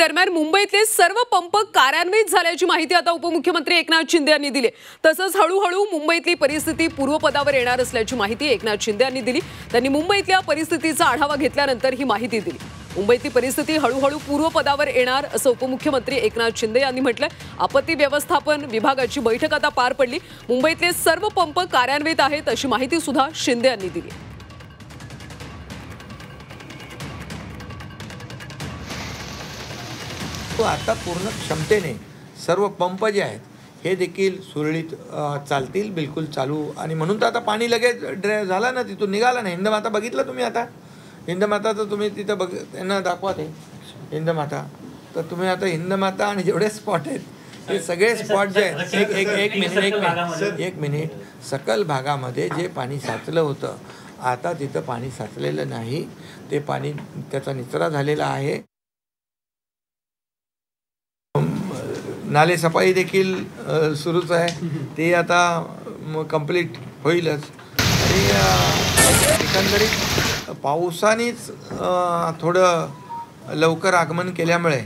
दरम्यान मुंबईतले सर्व पंप कार्यान्वित झाल्याची माहिती आता उपमुख्यमंत्री एकनाथ शिंदे यांनी दिली। तसंच हळूहळू मुंबईतली परिस्थिती पूर्वपदावर येणार असल्याची माहिती एकनाथ शिंदे यांनी दिली। त्यांनी मुंबईतल्या परिस्थितीचा आढावा घेतल्यानंतर ही माहिती दिली। मुंबईतली परिस्थिती हळूहळू पूर्वपदावर येणार असं उपमुख्यमंत्री एकनाथ शिंदे यांनी म्हटलं। आपत्ती व्यवस्थापन विभागाची बैठक आता पार पडली। मुंबईतले सर्व पंप कार्यान्वित आहेत अशी माहिती सुद्धा शिंदे यांनी दिली। आता पूर्ण क्षमतेने सर्व पंप जे आहेत हे देखील सुरळीत चालतील, बिलकुल चालू। आणि म्हणून तर आता पाणी लगेच झालं ना, तिथून निघाला ना। हिंदमाता बघितलं तुम्ही? आता हिंदमाता तर तुम्ही तिथं त्यांना दाखवा ते हिंदमाता, तर तुम्ही आता हिंदमाता आणि जेवढे स्पॉट आहेत ते सगळे स्पॉट जे आहेत एक मिनिट सकल भागामध्ये जे पाणी साचलं होतं आता तिथं पाणी साचलेलं नाही, ते पाणी त्याचा निचरा झालेला आहे। नाले सफाई देखील सुरूच आहे, ते आता कंप्लीट होईलच। आणि एकंदरीत पावसानेच थोडं लवकर आगमन केल्यामुळे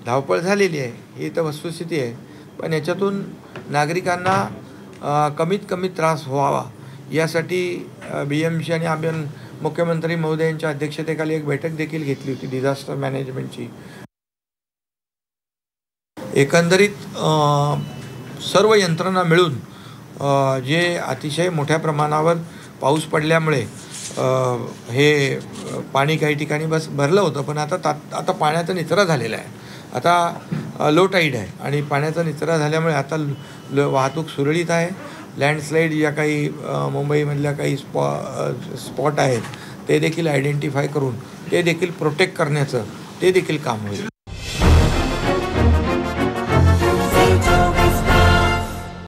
धावपळ झालेली आहे, ही तर वस्तुस्थिती आहे। पण याच्यातून नागरिकांना कमीत कमी त्रास व्हावा यासाठी BMC आणि आपण मुख्यमंत्री महोदयांच्या अध्यक्षतेखाली एक बैठक देखील घेतली होती डिझास्टर मॅनेजमेंटची। एकंदरीत सर्व यंत्रणा मिळून जे अतिशय मोठ्या प्रमाणावर पाऊस पडल्यामुळे हे पाणी काही ठिकाणी भरलं होतं, पण आता पाण्याचा निचरा झालेला आहे। आता लो टाईड आहे आणि पाण्याचा निचरा झाल्यामुळे आता वाहतूक सुरळीत आहे। लँडस्लाईड या काही मुंबईमधल्या काही स्पॉट आहेत ते देखील आयडेंटिफाय करून ते देखील प्रोटेक्ट करण्याचं ते देखील काम होईल।